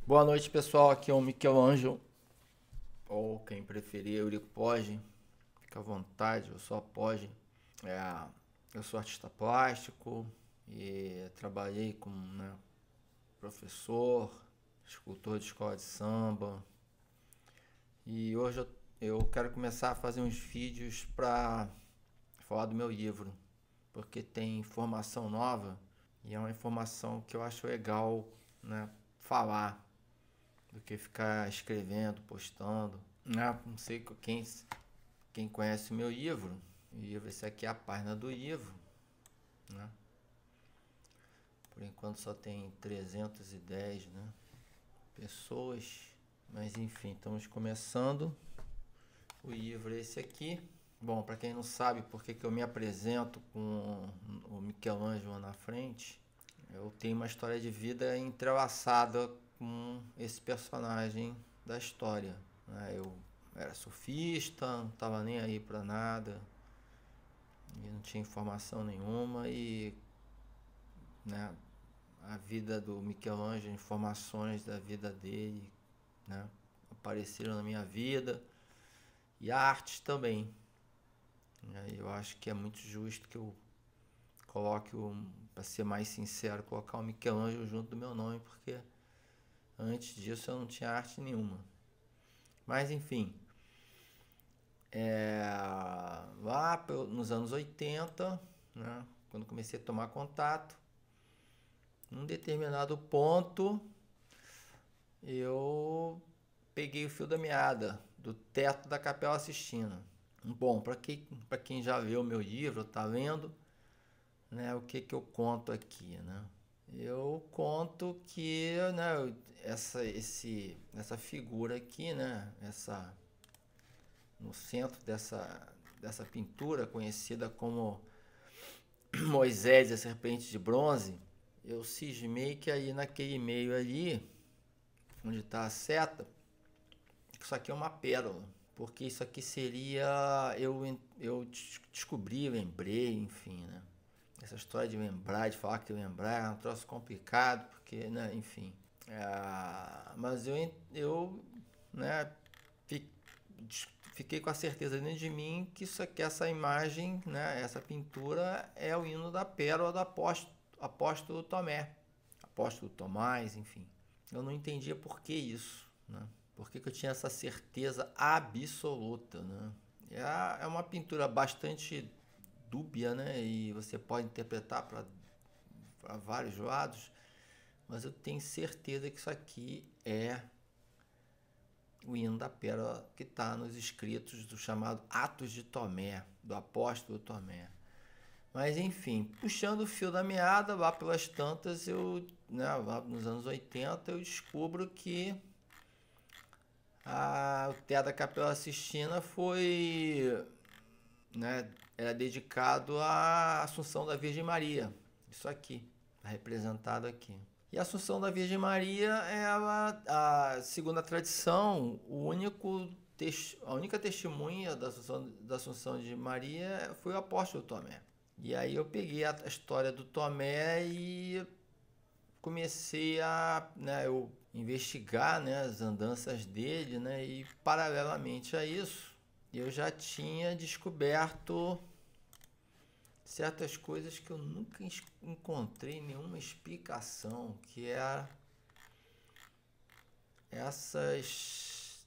Boa noite, pessoal. Aqui é o Michelangelo, ou quem preferir, Eurico Poggi. Fica à vontade, eu sou a Poggi. É, eu sou artista plástico e trabalhei como, professor, escultor de escola de samba. E hoje eu quero começar a fazer uns vídeos para falar do meu livro, porque tem informação nova e é uma informação que eu acho legal, falar do que ficar escrevendo, postando. Não sei quem conhece o meu livro. Esse aqui é a página do livro. Né? Por enquanto só tem 310, pessoas. Mas enfim, estamos começando. O livro é esse aqui. Bom, para quem não sabe por que eu me apresento com o Michelangelo na frente, eu tenho uma história de vida entrelaçada com esse personagem da história. Eu era surfista, não estava nem aí para nada, e não tinha informação nenhuma e, né, a vida do Michelangelo, informações da vida dele, né, apareceram na minha vida e a arte também. Eu acho que é muito justo que eu coloque, para ser mais sincero, colocar o Michelangelo junto do meu nome, porque antes disso eu não tinha arte nenhuma. Mas enfim, lá nos anos 80, né, quando comecei a tomar contato, num determinado ponto eu peguei o fio da meada do teto da Capela Sistina. Bom, para quem já leu o meu livro, tá lendo, né, o que eu conto aqui, né? Eu conto que, né, essa figura aqui, né, no centro dessa pintura conhecida como Moisés e a Serpente de Bronze, eu cismei que aí naquele meio ali, onde está a seta, isso aqui é uma pérola, porque isso aqui seria, eu descobri, lembrei, enfim, né? Essa história de lembrar, de falar que lembrar é um troço complicado, porque, né, enfim. Mas eu né, fiquei com a certeza dentro de mim que isso aqui, essa imagem, né, essa pintura é o hino da pérola do apóstolo Tomé, apóstolo Tomás, enfim. Eu não entendia por que isso, né? Por que eu tinha essa certeza absoluta, né? É uma pintura bastante dúbia, né? E você pode interpretar para vários lados, mas eu tenho certeza que isso aqui é o hino da pérola que está nos escritos do chamado Atos de Tomé, do apóstolo Tomé. Mas enfim, puxando o fio da meada, lá pelas tantas, lá nos anos 80, eu descubro que o Teatro da Capela Sistina era dedicado à Assunção da Virgem Maria. Isso aqui, está representado aqui. E a Assunção da Virgem Maria é segundo a tradição, a única testemunha da Assunção de Maria foi o apóstolo Tomé. E aí eu peguei a história do Tomé e comecei eu investigar, né, as andanças dele, né, e paralelamente a isso, eu já tinha descoberto certas coisas que eu nunca encontrei nenhuma explicação, que é essas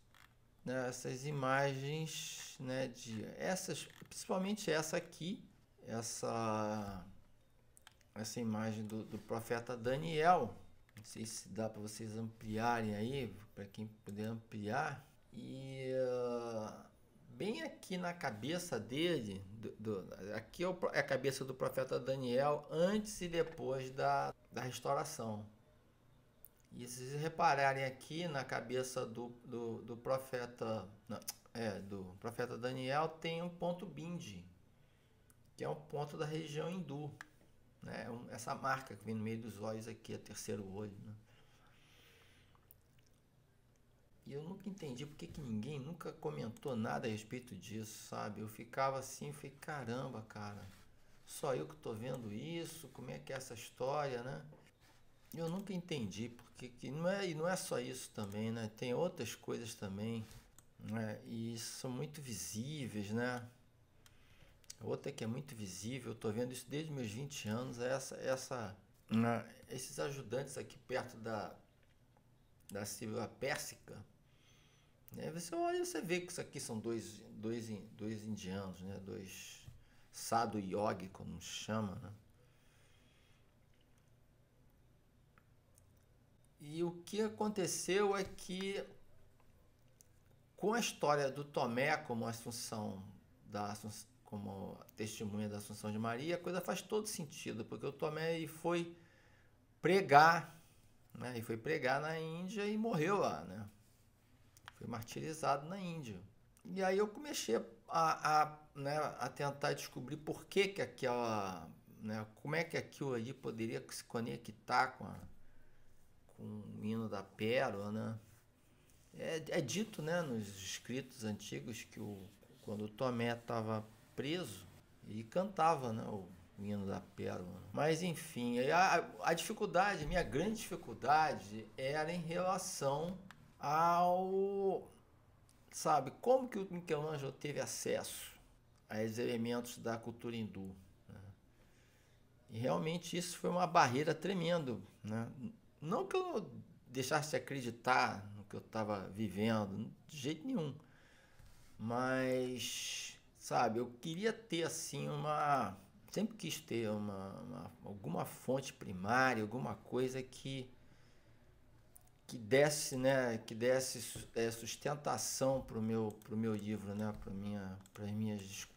imagens, né, principalmente essa aqui, essa imagem do profeta Daniel. Não sei se dá para vocês ampliarem aí, para quem puder ampliar. E bem aqui na cabeça dele, aqui é a cabeça do profeta Daniel antes e depois da restauração. E se vocês repararem aqui na cabeça do profeta, do profeta Daniel, tem um ponto bindi, que é um ponto da região hindu, né? Essa marca que vem no meio dos olhos aqui, é terceiro olho, né? E eu nunca entendi porque que ninguém nunca comentou nada a respeito disso, sabe? Eu ficava assim, falei, caramba, cara, só eu que tô vendo isso, como é que é essa história, né? Eu nunca entendi porque que não é só isso também, né? Tem outras coisas também, né? E são muito visíveis, né? Outra que é muito visível, eu tô vendo isso desde meus 20 anos, é esses ajudantes aqui perto da Silva Pérsica, né? Você olha e você vê que isso aqui são dois indianos, né? Dois sadhu yogi, como chama, né? E o que aconteceu é que, com a história do Tomé como como testemunha da Assunção de Maria, a coisa faz todo sentido, porque o Tomé ele foi pregar, né? Ele foi pregar na Índia e morreu lá, né? Foi martirizado na Índia. E aí eu comecei né, a tentar descobrir por que aquela, né, como é que aquilo ali poderia se conectar com o hino da pérola, né? É dito, né, nos escritos antigos que quando o Tomé estava preso, ele cantava, né, o hino da pérola. Mas enfim, a dificuldade, minha grande dificuldade era em relação ao, sabe, como que o Michelangelo teve acesso a esses elementos da cultura hindu, né? E realmente isso foi uma barreira tremenda, né? Não que eu deixasse de acreditar no que eu estava vivendo, de jeito nenhum. Mas, sabe, eu queria ter assim sempre quis ter alguma fonte primária, alguma coisa que desse, né, que desse sustentação para o meu livro, né, para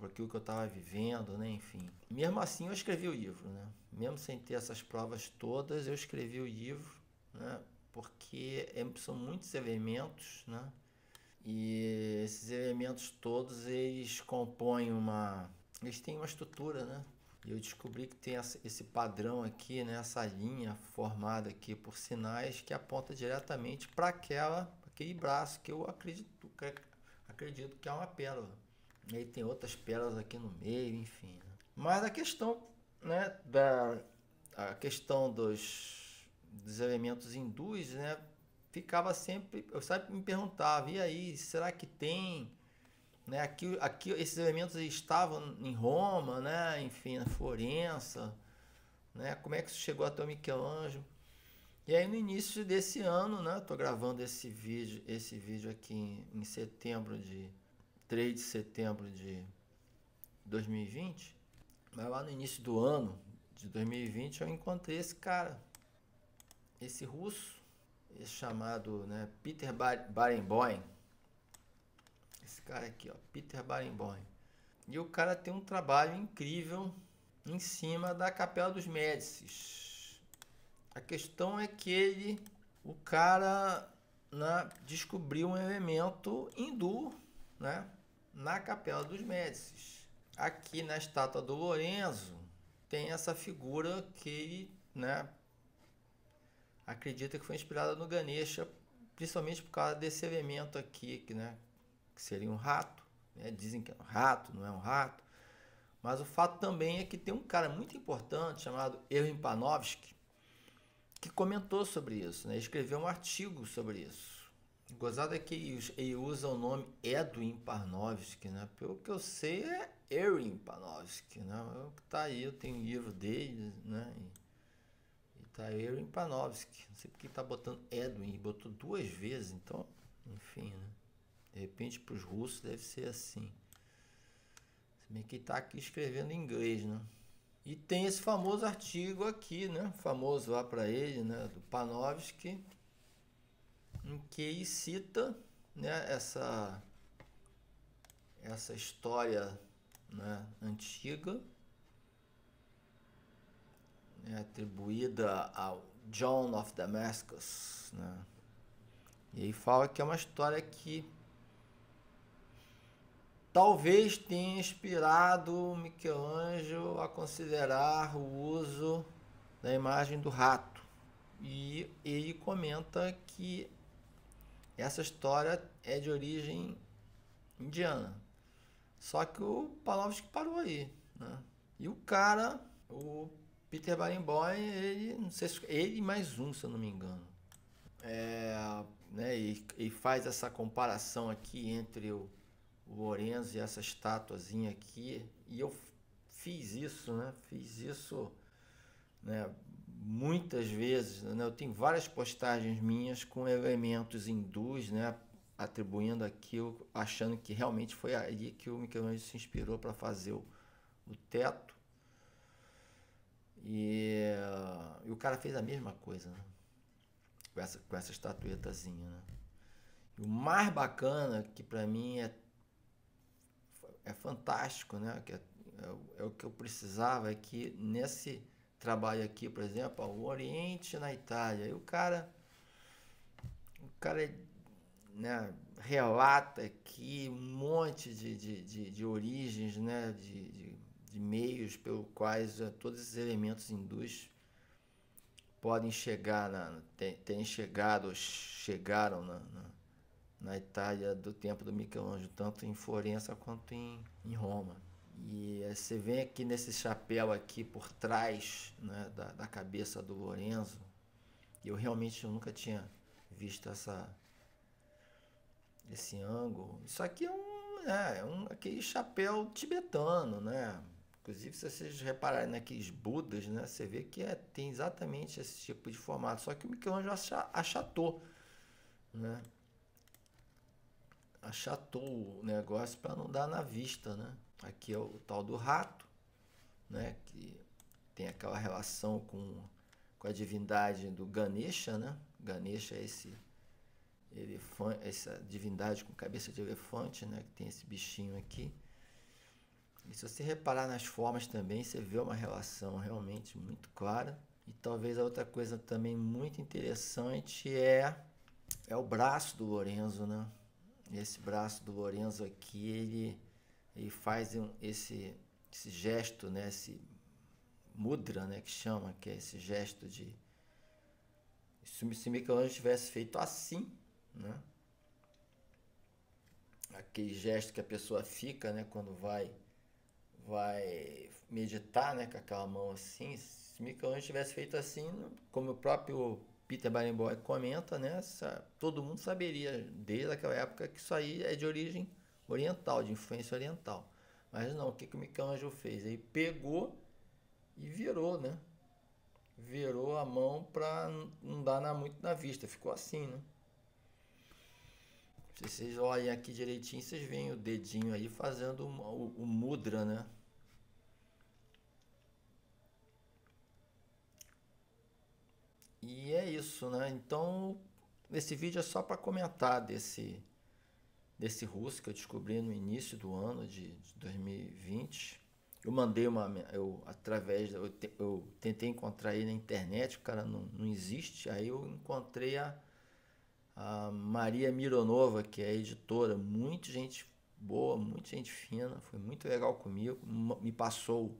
aquilo que eu estava vivendo, né, enfim. Mesmo assim eu escrevi o livro, né, mesmo sem ter essas provas todas, eu escrevi o livro, né, porque são muitos elementos, né, e esses elementos todos eles compõem eles têm uma estrutura, né. E eu descobri que tem esse padrão aqui, né, essa linha formada aqui por sinais que aponta diretamente para aquele braço que eu acredito que é uma pérola. E aí tem outras pérolas aqui no meio, enfim. Né? Mas a questão, né, a questão dos elementos hindus, né, ficava sempre, eu sempre me perguntava, e aí, será que tem, né, aqui esses elementos estavam em Roma, né, enfim, na Florença, né, como é que isso chegou até o Michelangelo? E aí no início desse ano, né, tô gravando esse vídeo aqui em 3 de setembro de 2020, mas lá no início do ano de 2020 eu encontrei esse cara, esse russo, esse chamado, né, Peter Barenboim. Esse cara aqui, ó, Peter Barenboim. E o cara tem um trabalho incrível em cima da Capela dos Médicis. A questão é que o cara, né, descobriu um elemento hindu, né, na Capela dos Médicis. Aqui na estátua do Lorenzo tem essa figura que ele, né, acredita que foi inspirada no Ganesha, principalmente por causa desse elemento aqui, né, que seria um rato, né? Dizem que é um rato, não é um rato, mas o fato também é que tem um cara muito importante chamado Erwin Panofsky que comentou sobre isso, né? Escreveu um artigo sobre isso. Gozado é que ele usa o nome Edwin Panofsky, né? Pelo que eu sei é Erwin Panofsky, né? Tá aí, eu tenho um livro dele, né? E tá Erwin Panofsky. Não sei porque tá botando Edwin, ele botou 2 vezes, então, enfim, né? De repente, para os russos deve ser assim. Se bem que ele está aqui escrevendo em inglês, né? E tem esse famoso artigo aqui, né? Famoso lá para ele, né? Do Panofsky, em que ele cita, né? Essa história, né, antiga, né, atribuída ao John of Damascus, né? E aí fala que é uma história que talvez tenha inspirado Michelangelo a considerar o uso da imagem do rato. E ele comenta que essa história é de origem indiana. Só que o Panofsky parou aí, né? E o cara, o Peter Barenboim, ele, não sei se ele e mais um, se eu não me engano. Né, e faz essa comparação aqui entre o Lorenzo e essa estatuazinha aqui. E eu fiz isso, né? Fiz isso, né, muitas vezes, né? Eu tenho várias postagens minhas com elementos hindus, né? Atribuindo aquilo, achando que realmente foi ali que o Michelangelo se inspirou para fazer o teto. E o cara fez a mesma coisa, né? Com essa estatuetazinha, né? E o mais bacana, que para mim é fantástico, né? Que é o que eu precisava, é que nesse trabalho aqui, por exemplo, o Oriente na Itália, e o cara né, relata aqui um monte de origens, né? De meios pelos quais todos esses elementos hindus podem chegar, terem chegado ou chegaram na Itália do tempo do Michelangelo, tanto em Florença quanto em Roma. E você vem aqui nesse chapéu aqui por trás, né, da cabeça do Lorenzo, e eu realmente nunca tinha visto esse ângulo. Isso aqui é aquele chapéu tibetano, né? Inclusive, se vocês repararem naqueles Budas, né, você vê que tem exatamente esse tipo de formato, só que o Michelangelo achatou, né? Achatou o negócio para não dar na vista, né? Aqui é o tal do rato, né? Que tem aquela relação com a divindade do Ganesha, né? Ganesha é esse elefante, essa divindade com cabeça de elefante, né? Que tem esse bichinho aqui. E se você reparar nas formas também, você vê uma relação realmente muito clara. E talvez a outra coisa também muito interessante é o braço do Lorenzo, né? Esse braço do Lorenzo aqui, ele faz esse gesto, né? Esse mudra, né? Que chama, que é esse gesto de... Se Michelangelo tivesse feito assim, né? Aquele gesto que a pessoa fica, né? Quando vai meditar, né, com aquela mão assim. Se Michelangelo tivesse feito assim, como o próprio Peter Barenboim comenta, né, todo mundo saberia desde aquela época que isso aí é de origem oriental, de influência oriental. Mas não, o que o Michelangelo fez? Ele pegou e virou, né? Virou a mão para não dar muito na vista, ficou assim, né? Se vocês olhem aqui direitinho, vocês veem o dedinho aí fazendo o mudra, né? E é isso, né? Então, esse vídeo é só para comentar desse russo que eu descobri no início do ano de 2020. Eu mandei eu tentei encontrar ele na internet, o cara não existe. Aí eu encontrei a Maria Mironova, que é a editora, muita gente boa, muita gente fina, foi muito legal comigo, me passou,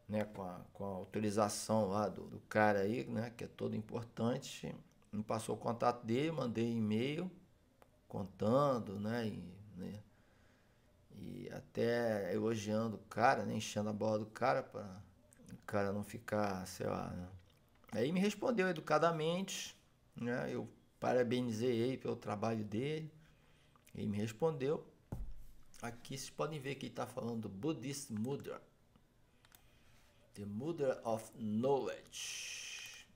né, com a autorização lá do cara aí, né, que é todo importante, me passou o contato dele, mandei e-mail contando, né, e até elogiando o cara, né, enchendo a bola do cara para o cara não ficar, sei lá, né. Aí me respondeu educadamente, né, eu parabenizei ele pelo trabalho dele, ele me respondeu. Aqui vocês podem ver que ele está falando do Buddhist Mudra, The Mudra of Knowledge.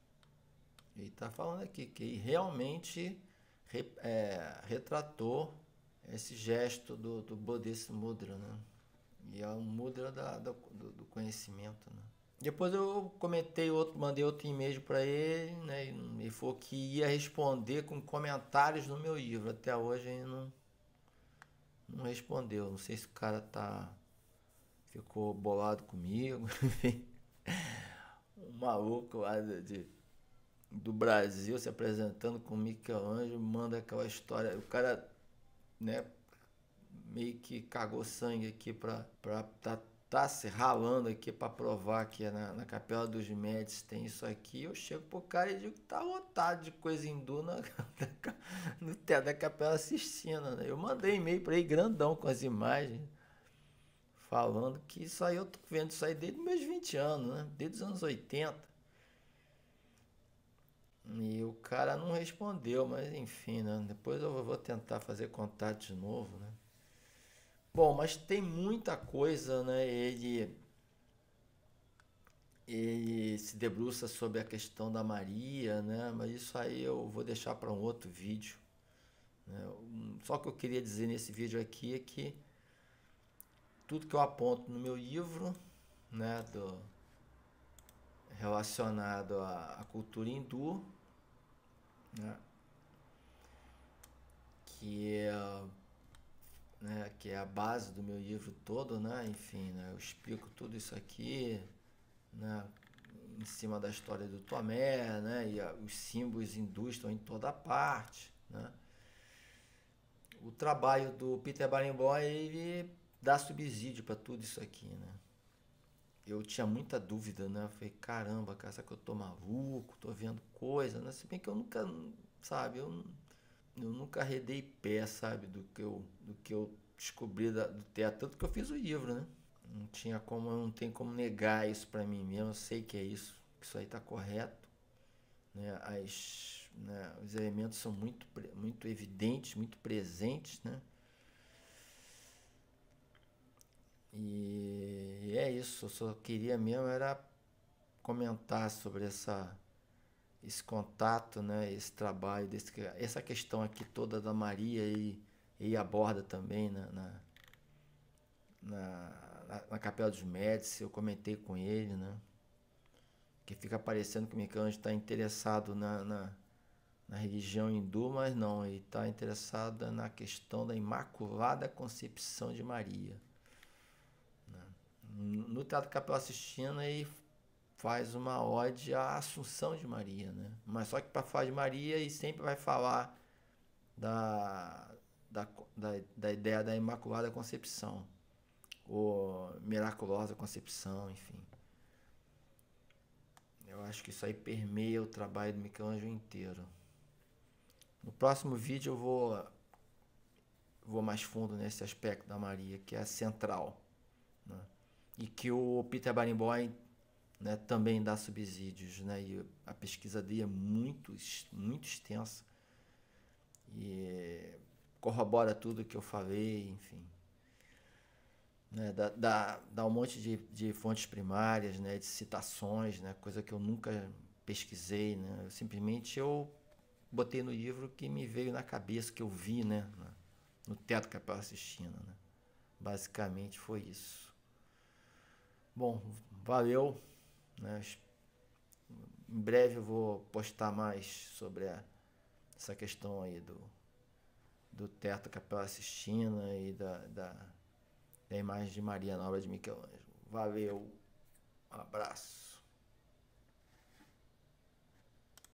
Ele está falando aqui que ele realmente retratou esse gesto do Buddhist Mudra, né? E é um mudra do conhecimento, né? Depois eu mandei outro e-mail para ele, né? Ele falou que ia responder com comentários no meu livro. Até hoje ele não respondeu. Não sei se o cara ficou bolado comigo. Um maluco lá do Brasil se apresentando com Michelangelo, manda aquela história. O cara, né, meio que cagou sangue aqui pra tá se ralando aqui para provar que na Capela dos Médici tem isso aqui. Eu chego pro cara e digo que tá lotado de coisa hindu no teto da Capela Sistina, né? Eu mandei e-mail para ele grandão com as imagens, falando que isso aí eu tô vendo isso aí desde meus 20 anos, né? Desde os anos 80. E o cara não respondeu, mas enfim, né? Depois eu vou tentar fazer contato de novo, né? Bom, mas tem muita coisa, né? Ele se debruça sobre a questão da Maria, né? Mas isso aí eu vou deixar para um outro vídeo, né? Só que eu queria dizer nesse vídeo aqui é que tudo que eu aponto no meu livro, né, relacionado à cultura hindu, né, que é, que é a base do meu livro todo, né? Enfim, né, eu explico tudo isso aqui, né, em cima da história do Tomé, né, e os símbolos hindus estão em toda parte, né? O trabalho do Peter Barenboim, ele dá subsídio para tudo isso aqui, né? Eu tinha muita dúvida, né? Eu falei, caramba, cara, será que eu tô maluco? Tô vendo coisa, né? Se bem que eu nunca, sabe, eu nunca arredei pé, sabe, do que eu descobri do teatro, tanto que eu fiz o livro, né? Não tinha como, não tem como negar isso pra mim mesmo, eu sei que é isso, que isso aí tá correto, né? Os elementos são muito evidentes, muito presentes, né? E é isso, eu só queria mesmo era comentar sobre esse contato, né, esse trabalho, essa questão aqui toda da Maria e aborda também na Capela dos Médici, eu comentei com ele, né, que fica parecendo que o Michelangelo está interessado na religião hindu, mas não, ele está interessado na questão da Imaculada Concepção de Maria. Né? No Teatro Capela Sistina ele faz uma ode à Assunção de Maria, né? Mas só que para falar de Maria ele sempre vai falar da, da, da ideia da Imaculada Concepção, ou Miraculosa Concepção, enfim. Eu acho que isso aí permeia o trabalho do Michelangelo inteiro. No próximo vídeo eu vou mais fundo nesse aspecto da Maria, que é central, né? E que o Peter Barenboim, né, também dá subsídios, né? E a pesquisa dele é muito extensa e corrobora tudo que eu falei, enfim. Né? Dá um monte de fontes primárias, né? De citações, né? Coisa que eu nunca pesquisei, né? Eu botei no livro que me veio na cabeça, que eu vi, né? No Teatro Capela Sistina, né? Basicamente foi isso. Bom, valeu, né? Em breve eu vou postar mais sobre essa questão aí do Teatro Capela Sistina e da imagem de Maria na obra de Michelangelo. Valeu, um abraço.